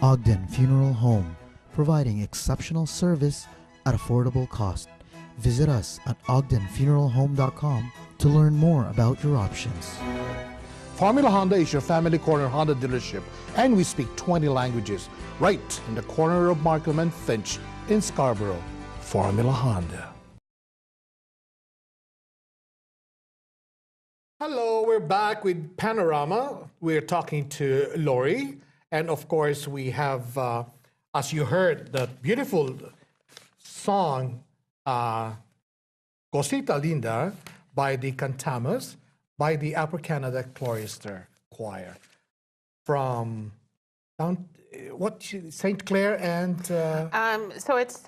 Ogden Funeral Home, providing exceptional service at affordable cost. Visit us at ogdenfuneralhome.com to learn more about your options. Formula Honda is your family corner Honda dealership, and we speak 20 languages, right in the corner of Markham and Finch in Scarborough. Formula Honda. Hello, we're back with Panorama. We're talking to Lori, and of course we have, as you heard, the beautiful song Cosita Linda by the Cantamas, by the Upper Canada Cloister Choir from down, St. Clair and... So it's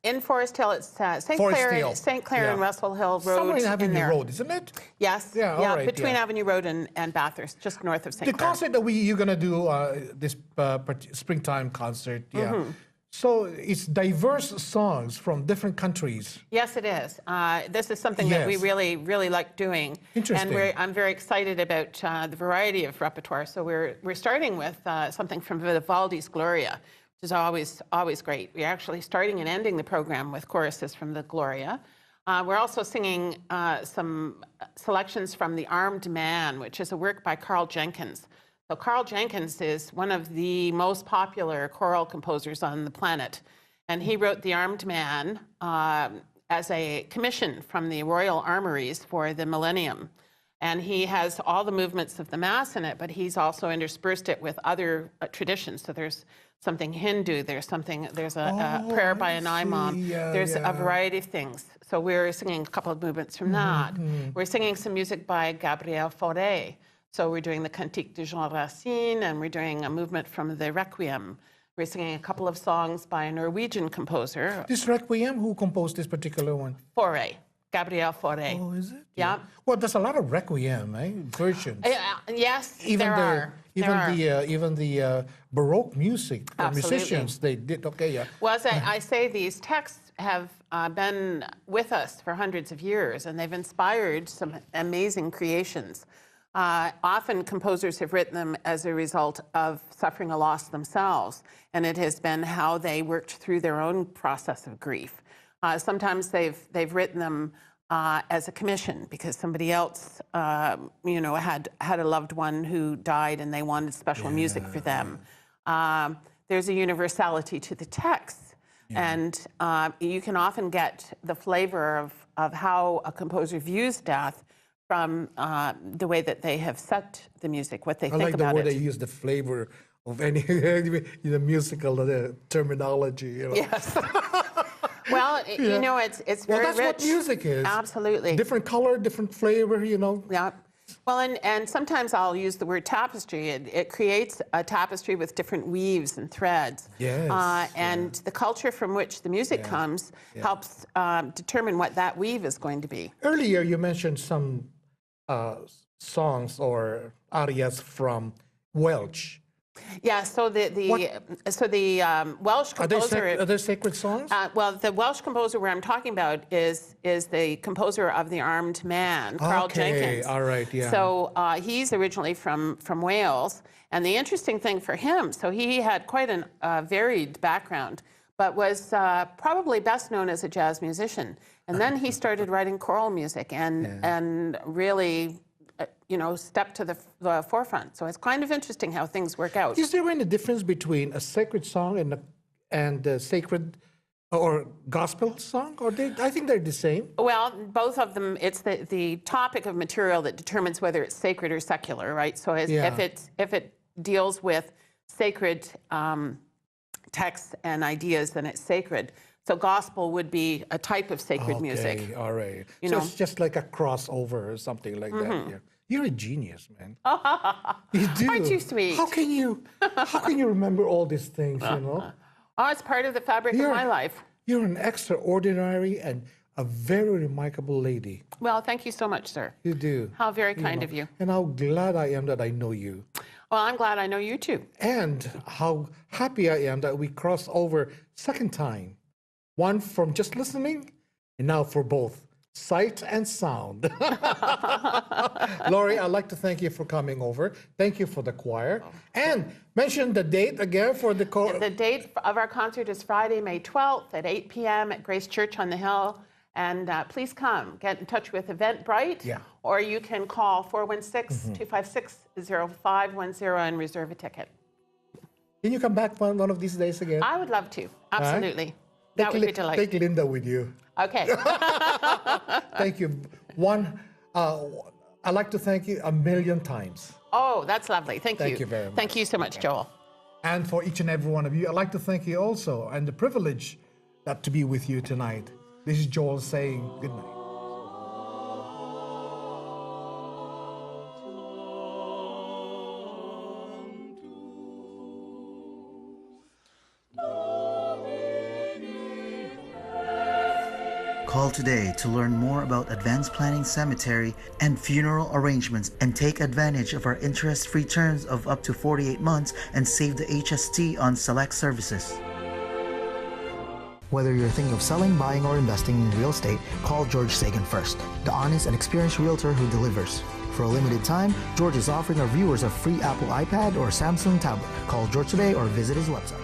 in Forest Hill. It's St. Clair and Russell Hill Road. Somewhere in Avenue Road, isn't it? Yes. Yeah, all right, between Avenue Road and Bathurst, just north of St. The Clair. concert that you're going to do, this springtime concert, So it's diverse songs from different countries. Yes, it is. This is something that we really like doing. Interesting. And I'm very excited about the variety of repertoire. So we're starting with something from Vivaldi's Gloria, which is always great. We're actually starting and ending the program with choruses from the Gloria. We're also singing some selections from The Armed Man, which is a work by Carl Jenkins. So Carl Jenkins is one of the most popular choral composers on the planet. And he wrote The Armed Man as a commission from the Royal Armories for the Millennium. And he has all the movements of the Mass in it, but he's also interspersed it with other traditions. So there's something Hindu, there's a prayer by an imam, there's a variety of things. So we're singing a couple of movements from that. We're singing some music by Gabriel Fauré. So we're doing the Cantique de Jean Racine, and we're doing a movement from the Requiem. We're singing a couple of songs by a Norwegian composer. This Requiem, who composed this particular one? Fauré, Gabriel Fauré. Oh, is it? Yeah. Well, there's a lot of Requiem, versions. Yes, Even there the Baroque music, the Absolutely. musicians, they did, Well, as I say, these texts have been with us for hundreds of years, and they've inspired some amazing creations. Often composers have written them as a result of suffering a loss themselves, and it has been how they worked through their own process of grief. Sometimes they've written them as a commission because somebody else, had a loved one who died and they wanted special music for them. There's a universality to the text, and you can often get the flavor of how a composer views death from the way that they have set the music, what they think about it. I like the word they use, the flavor of any musical terminology. Yes. Well, it's very rich. Well, that's what music is. Absolutely. Different color, different flavor, Yeah. Well, and sometimes I'll use the word tapestry. It creates a tapestry with different weaves and threads. Yes. And the culture from which the music comes helps determine what that weave is going to be. Earlier, you mentioned some songs or arias from Welsh. Yeah, so the Welsh composer... Are they sacred songs? Well, the Welsh composer where I'm talking about is the composer of The Armed Man, Carl Jenkins. All right, yeah. So he's originally from Wales, and the interesting thing for him, so he had quite a varied background, but was probably best known as a jazz musician. And then he started writing choral music and really... step to the forefront. So it's kind of interesting how things work out. Is there any difference between a sacred song and a sacred or gospel song? Or I think they're the same. Well, both of them, it's the topic of material that determines whether it's sacred or secular, right? So if it deals with sacred texts and ideas, then it's sacred. So gospel would be a type of sacred music. Okay, all right. So it's just like a crossover or something like that. Yeah. You're a genius, man. You do. Aren't you sweet? How can you remember all these things, Oh, it's part of the fabric of my life. You're an extraordinary and a very remarkable lady. Well, thank you so much, sir. You do. How very kind of you. And how glad I am that I know you. Well, I'm glad I know you too. And how happy I am that we crossed over second time. One from just listening, and now for both sight and sound. Lori, I'd like to thank you for coming over. Thank you for the choir. And mention the date again for the The date of our concert is Friday, May 12th at 8 p.m. at Grace Church on the Hill. And please come. Get in touch with Eventbrite. Yeah. Or you can call 416-256-0510 and reserve a ticket. Can you come back one of these days again? I would love to. Absolutely. That would be delightful. Take Linda with you. Okay. Thank you. I'd like to thank you 1,000,000 times. Oh, that's lovely. Thank you. Thank you very much. Thank you so much, Joel. And for each and every one of you, I'd like to thank you also, and the privilege to be with you tonight. This is Joel saying good night. Call today to learn more about advanced planning cemetery and funeral arrangements and take advantage of our interest-free terms of up to 48 months and save the HST on select services. Whether you're thinking of selling, buying, or investing in real estate, call George Sagan first, the honest and experienced realtor who delivers. For a limited time, George is offering our viewers a free Apple iPad or Samsung tablet. Call George today or visit his website.